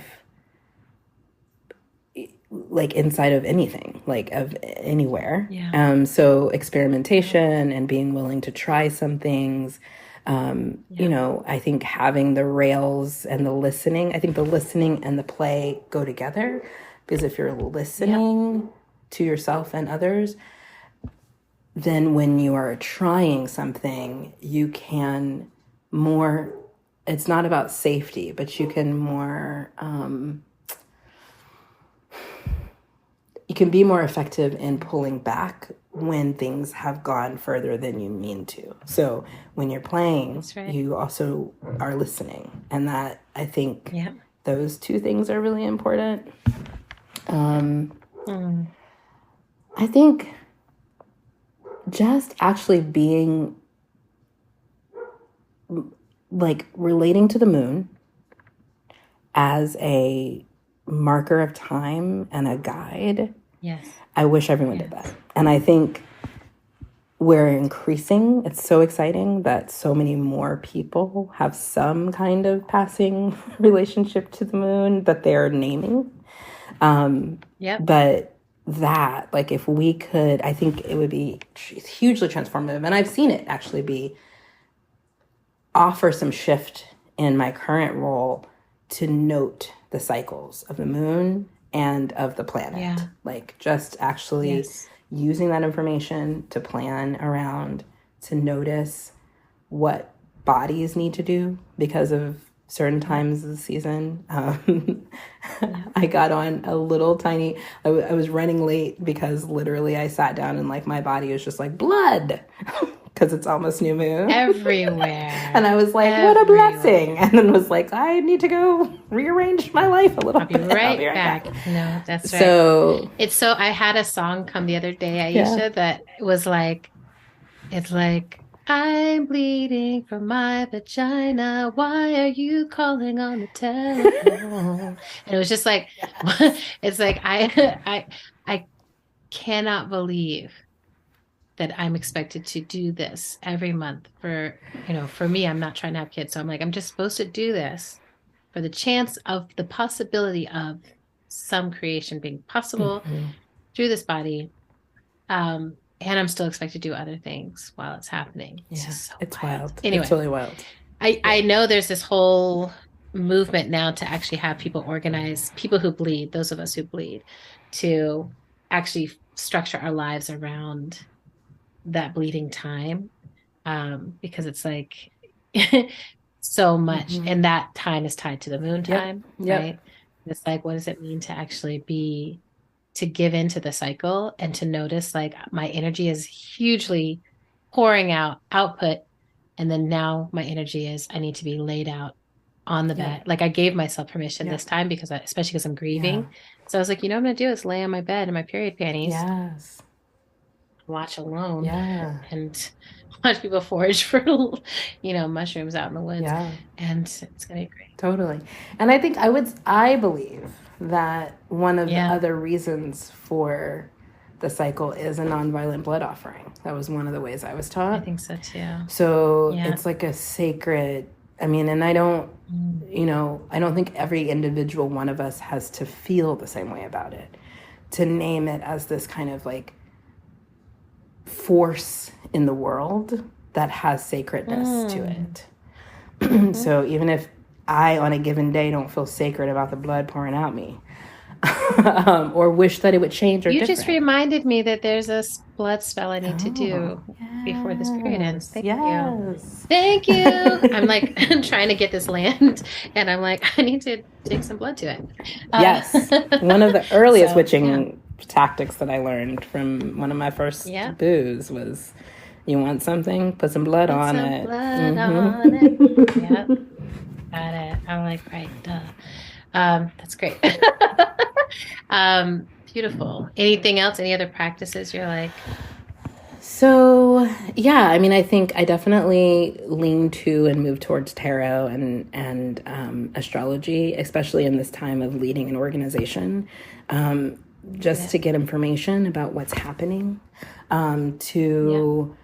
anything, like of anywhere. So experimentation and being willing to try some things. You know, I think having the rails and the listening, I think the listening and the play go together, because if you're listening to yourself and others, then when you are trying something, you can more, it's not about safety, but you can more, you can be more effective in pulling back when things have gone further than you mean to. So when you're playing, you also are listening. And that, I think those two things are really important. I think just actually being like relating to the moon as a marker of time and a guide. Yes. I wish everyone did that. And I think we're increasing. It's so exciting that so many more people have some kind of passing relationship to the moon that they're naming. But that, like, if we could, I think it would be hugely transformative. And I've seen it actually offer some shift in my current role to note the cycles of the moon and of the planet. Like, just actually using that information to plan around, to notice what bodies need to do because of certain times of the season. I got on a little tiny, I was running late because literally I sat down and like my body was just like blood because it's almost new moon. Everywhere. And I was like, what a blessing. And then was like, I need to go rearrange my life a little bit. I'll be right back. No, that's right. So I had a song come the other day, Aesha, that was like, it's like, I'm bleeding from my vagina. Why are you calling on the telephone? And it was just like, it's like, I cannot believe that I'm expected to do this every month for me. I'm not trying to have kids. So I'm like, I'm just supposed to do this for the chance of the possibility of some creation being possible through this body. And I'm still expected to do other things while it's happening. It's just so wild. Anyway, it's really wild. I know there's this whole movement now to actually have people organize, people who bleed, those of us who bleed, to actually structure our lives around that bleeding time, because it's like so much, and that time is tied to the moon time, right? It's like, what does it mean to actually to give into the cycle and to notice like my energy is hugely pouring output, and then now my energy is, I need to be laid out on the bed. Like I gave myself permission this time especially because I'm grieving. So I was like, what I'm going to do is lay on my bed in my period panties. Watch alone and watch people forage for mushrooms out in the woods, and it's gonna be great. Totally. And I think I believe that one of the other reasons for the cycle is a nonviolent blood offering. That was one of the ways I was taught. I think so too. So it's like a sacred, and I don't I don't think every individual one of us has to feel the same way about it, to name it as this kind of like force in the world that has sacredness to it. So even if I on a given day don't feel sacred about the blood pouring out me, or wish that it would change or You different. just reminded me that there's a blood spell I need to do before this period ends. Thank you. Thank you. I'm like trying to get this land, and I'm like, I need to take some blood to it. Yes. One of the earliest yeah. witching tactics that I learned from one of my first Yeah. boos was, you want something, put some blood on some it. blood on it. Yep. Got it. I'm like, right, duh. That's great. Beautiful. Anything else? Any other practices you're like? So yeah, I mean, I think I definitely lean to and move towards tarot and astrology, especially in this time of leading an organization, just to get information about what's happening, to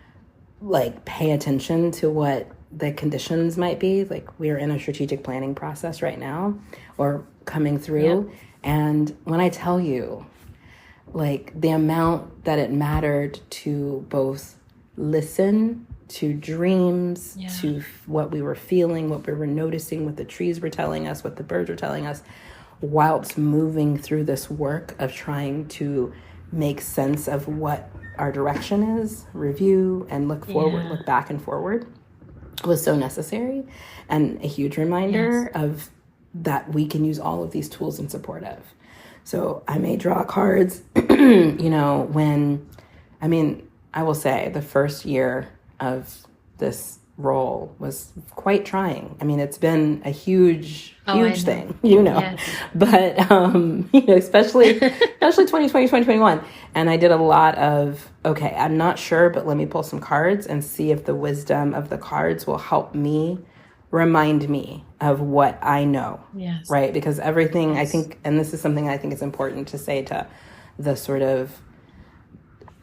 like pay attention to what the conditions might be. Like we're in a strategic planning process right now, or coming through, and when I tell you, like the amount that it mattered to both listen to dreams, to what we were feeling, what we were noticing, what the trees were telling us, what the birds were telling us, whilst moving through this work of trying to make sense of what our direction is, review and look forward, look back and forward, was so necessary, and a huge reminder of that we can use all of these tools in support of. So I may draw cards, I will say the first year of this role was quite trying. I mean, it's been a huge thing, but, especially 2020, 2021. And I did a lot of, okay, I'm not sure, but let me pull some cards and see if the wisdom of the cards will help me remind me of what I know, right? Because everything I think, and this is something I think is important to say to the sort of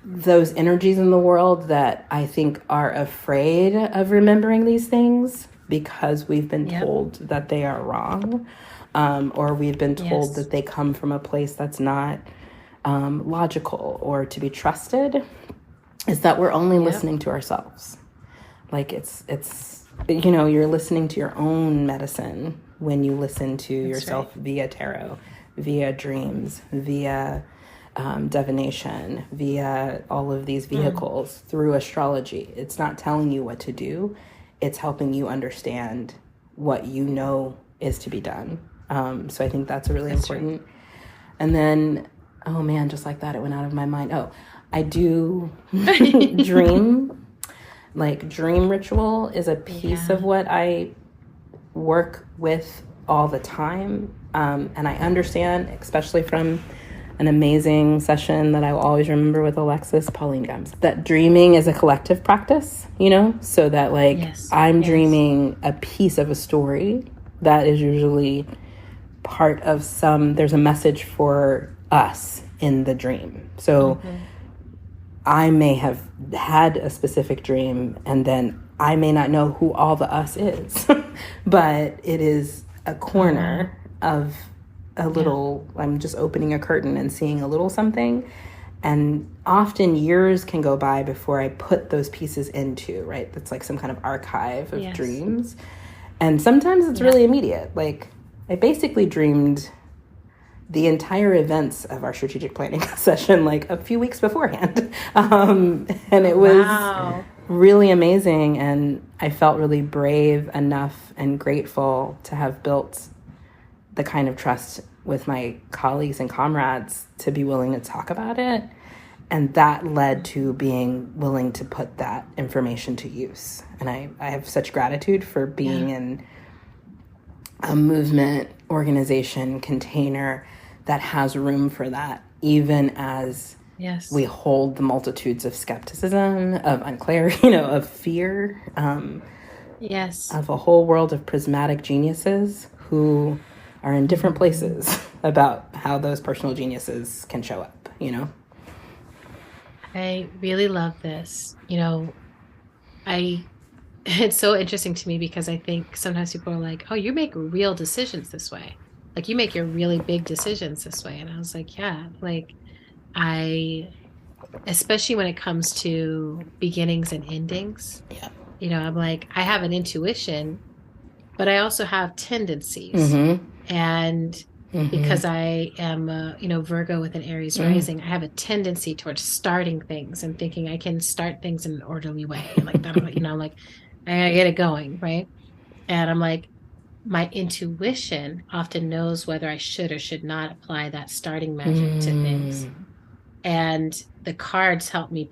those energies in the world that I think are afraid of remembering these things because we've been told that they are wrong, or we've been told that they come from a place that's not logical or to be trusted, is that we're only listening to ourselves. Like it's you're listening to your own medicine when you listen to yourself via tarot, via dreams, via divination, via all of these vehicles through astrology. It's not telling you what to do. It's helping you understand what you know is to be done. So I think that's really important. Right. And then, oh man, just like that, it went out of my mind. Oh, I do dream. Like dream ritual is a piece of what I work with all the time. And I understand, especially from an amazing session that I will always remember with Alexis, Pauline Gums, that dreaming is a collective practice, so that I'm dreaming a piece of a story that is usually part of there's a message for us in the dream. So I may have had a specific dream and then I may not know who all the us is, but it is a corner of a little, I'm just opening a curtain and seeing a little something. And often years can go by before I put those pieces into, right? That's like some kind of archive of dreams. And sometimes it's really immediate. Like I basically dreamed the entire events of our strategic planning session like a few weeks beforehand. And it was really amazing. And I felt really brave enough and grateful to have built the kind of trust with my colleagues and comrades to be willing to talk about it. And that led to being willing to put that information to use. And I have such gratitude for being in a movement, organization, container that has room for that, even as we hold the multitudes of skepticism, of unclarity, of fear, of a whole world of prismatic geniuses who are in different places about how those personal geniuses can show up, I really love this. It's so interesting to me because I think sometimes people are like, oh, you make real decisions this way. Like you make your really big decisions this way. And I was like, especially when it comes to beginnings and endings, I'm like, I have an intuition, but I also have tendencies. And because I am, Virgo with an Aries rising, I have a tendency towards starting things and thinking I can start things in an orderly way. Like that, like I gotta get it going, right? And I'm like, my intuition often knows whether I should or should not apply that starting magic to things. And the cards help me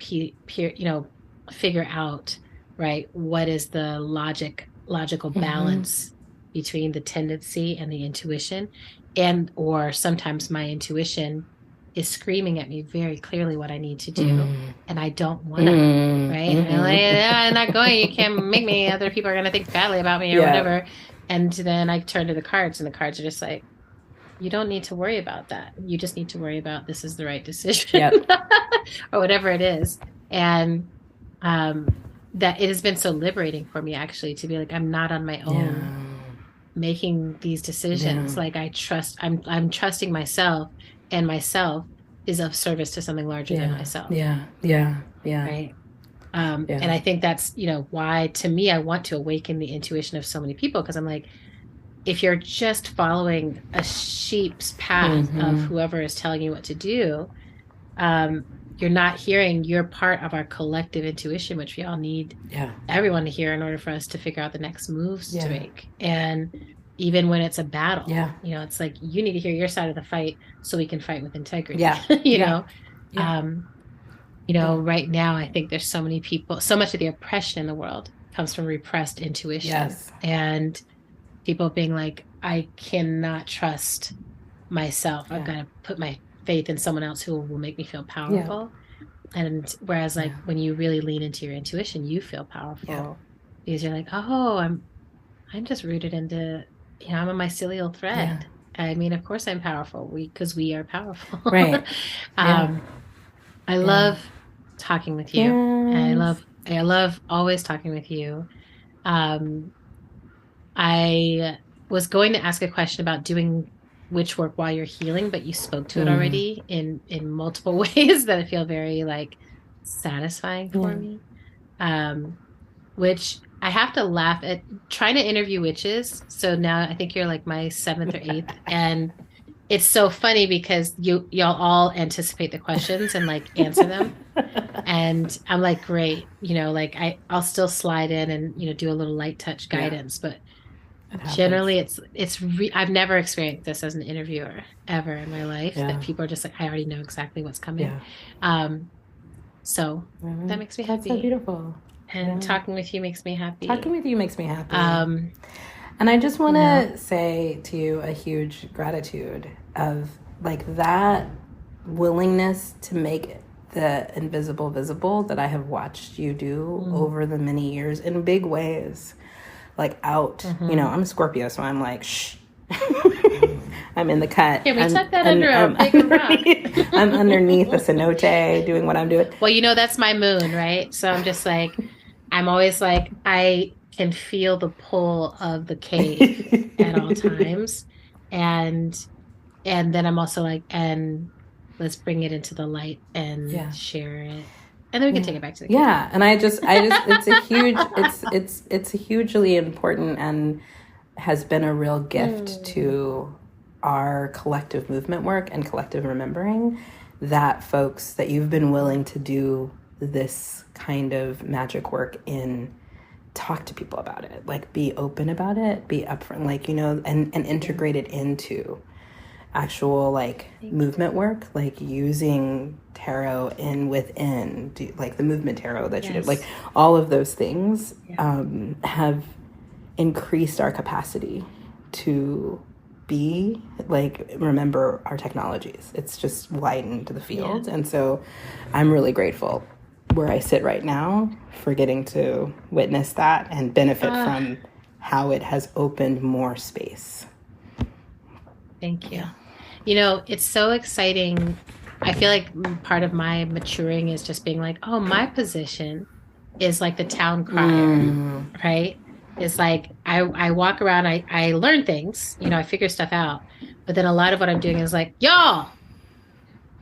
figure out, right, what is the logical balance between the tendency and the intuition. And or sometimes my intuition is screaming at me very clearly what I need to do, and I don't want to, right? And I'm like, I'm not going. You can't make me. Other people are going to think badly about me or whatever. And then I turn to the cards, and the cards are just like, you don't need to worry about that. You just need to worry about this is the right decision or whatever it is. And that it has been so liberating for me, actually, to be like, I'm not on my own making these decisions. Like I'm trusting myself, and myself is of service to something larger than myself. Right. And I think that's, why, to me, I want to awaken the intuition of so many people, because I'm like, if you're just following a sheep's path of whoever is telling you what to do, you're not hearing your part of our collective intuition, which we all need everyone to hear in order for us to figure out the next moves to make. And even when it's a battle, it's like, you need to hear your side of the fight so we can fight with integrity. Right now, I think there's so many people, so much of the oppression in the world comes from repressed intuition. And people being like, I cannot trust myself. I've got to put my faith in someone else who will make me feel powerful. And whereas when you really lean into your intuition, you feel powerful because you're like, oh, I'm just rooted into, I'm a mycelial thread. I mean, of course I'm powerful because we are powerful. Right. I love talking with you. And I love always talking with you. I was going to ask a question about doing witch work while you're healing, but you spoke to it already in multiple ways that I feel very satisfying for me. Which I have to laugh at trying to interview witches. So now I think you're like my 7th or 8th. And it's so funny because y'all all anticipate the questions and answer them. And I'm like, great, I'll still slide in and, do a little light touch guidance, but generally I've never experienced this as an interviewer ever in my life, that people are just like, I already know exactly what's coming. So that makes me happy. That's so beautiful. And talking with you makes me happy. And I just want to say to you a huge gratitude of that willingness to make the invisible visible that I have watched you do over the many years in big ways. Out, I'm a Scorpio, so I'm like, shh. I'm in the cut. Can we tuck that under a big rock? I'm underneath a cenote doing what I'm doing. Well, that's my moon, right? So I'm just like, I'm always like, I can feel the pull of the cave at all times. And then I'm also like, and let's bring it into the light and share it. And then we can take it back to the cave. Yeah. And I just it's a huge it's hugely important and has been a real gift to our collective movement work and collective remembering that you've been willing to do this kind of magic work in talk to people about it, be open about it, be upfront, and integrate it into actual movement work, using tarot within the movement tarot that you did, all of those things have increased our capacity to remember our technologies. It's just widened the field. And so I'm really grateful where I sit right now for getting to witness that and benefit from how it has opened more space. Thank you. It's so exciting. I feel like part of my maturing is just being like, oh, my position is like the town crier, right? It's like I walk around, I learn things, I figure stuff out. But then a lot of what I'm doing is like, y'all,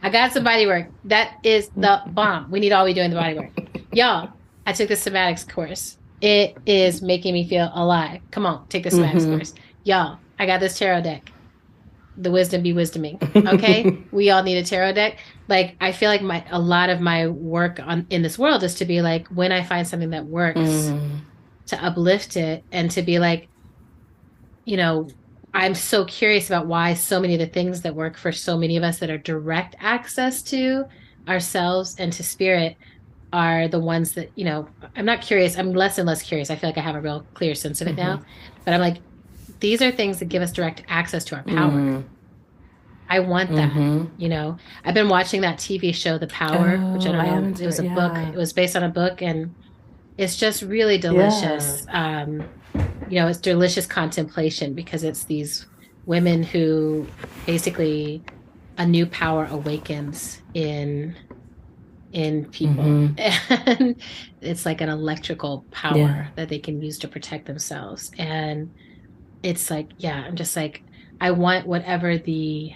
I got some body work. That is the bomb. We need all be doing the body work. Y'all, I took the somatics course. It is making me feel alive. Come on, take the somatics course. Y'all, I got this tarot deck. the wisdom be wisdoming. Okay. We all need a tarot deck. Like, I feel like a lot of my work in this world is to be like, when I find something that works, to uplift it and to be like, you know, I'm so curious about why so many of the things that work for so many of us that are direct access to ourselves and to spirit are the ones that, you know, I'm not curious. I'm less and less curious. I feel like I have a real clear sense of it now, but I'm like, these are things that give us direct access to our power. I want that. You know, I've been watching that TV show, The Power, which I don't know. It was a book. It was based on a book, and it's just really delicious. You know, it's delicious contemplation because it's these women who basically a new power awakens in people. And it's like an electrical power that they can use to protect themselves. And it's like, yeah, I'm just like, I want whatever the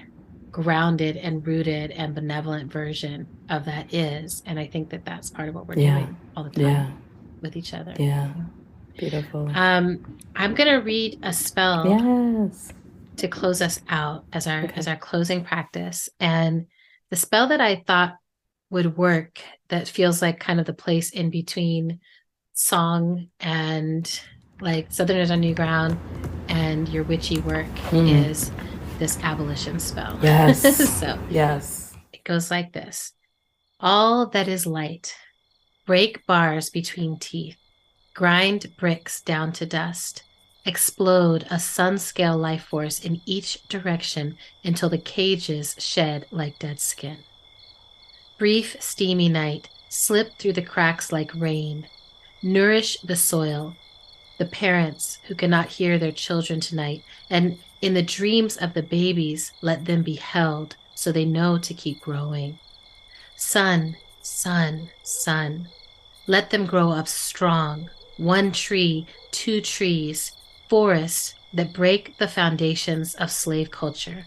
grounded and rooted and benevolent version of that is. And I think that that's part of what we're doing all the time with each other. Beautiful. I'm gonna read a spell to close us out as our closing practice. And the spell that I thought would work, that feels like kind of the place in between song and like Southerners on New Ground and your witchy work, is this abolition spell. So it goes like this. All that is light, break bars between teeth, grind bricks down to dust, explode a sun-scale life force in each direction until the cages shed like dead skin. Brief, steamy night, slip through the cracks like rain. Nourish the soil, the parents who cannot hear their children tonight, and in the dreams of the babies, let them be held so they know to keep growing. Sun, sun, sun, let them grow up strong. 1 tree, 2 trees, forests that break the foundations of slave culture.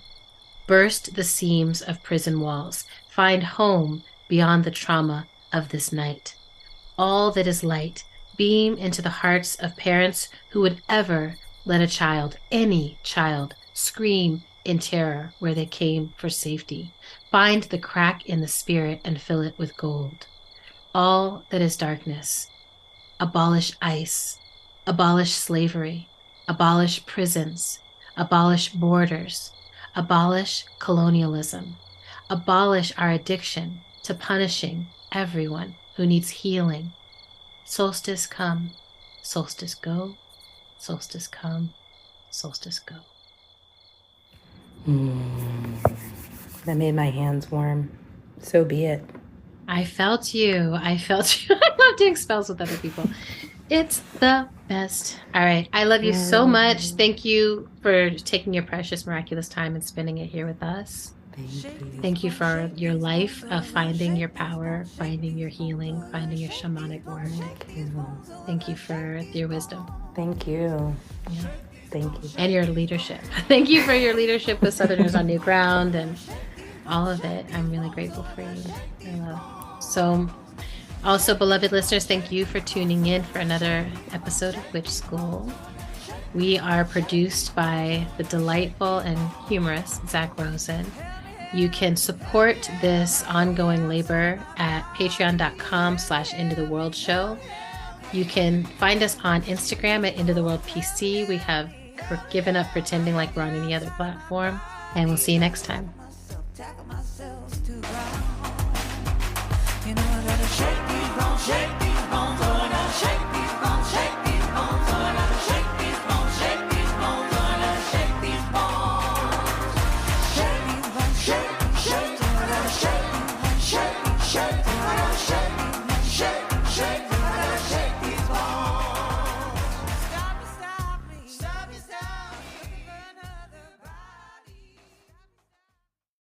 Burst the seams of prison walls. Find home beyond the trauma of this night. All that is light, beam into the hearts of parents who would ever let a child, any child, scream in terror where they came for safety. Find the crack in the spirit and fill it with gold. All that is darkness, abolish ICE, abolish slavery, abolish prisons, abolish borders, abolish colonialism, abolish our addiction to punishing everyone who needs healing. Solstice come, solstice go, solstice come, solstice go. That made my hands warm. So be it. I felt you. I love doing spells with other people. It's the best. All right. I love you so much. Thank you for taking your precious, miraculous time and spending it here with us. Thank you for your life of finding your power, finding your healing, finding your shamanic work. Thank you for your wisdom. Thank you. Yeah. Thank you. And your leadership. Thank you for your leadership with Southerners on New Ground and all of it. I'm really grateful for you. I love. So, also, beloved listeners, thank you for tuning in for another episode of Witch School. We are produced by the delightful and humorous Zach Rosen. You can support this ongoing labor at patreon.com/IntoTheWorldShow. You can find us on Instagram at IntoTheWorldPC. We have given up pretending like we're on any other platform. And we'll see you next time. Shake these bones, shake these bones, oh, now shake these bones, shake.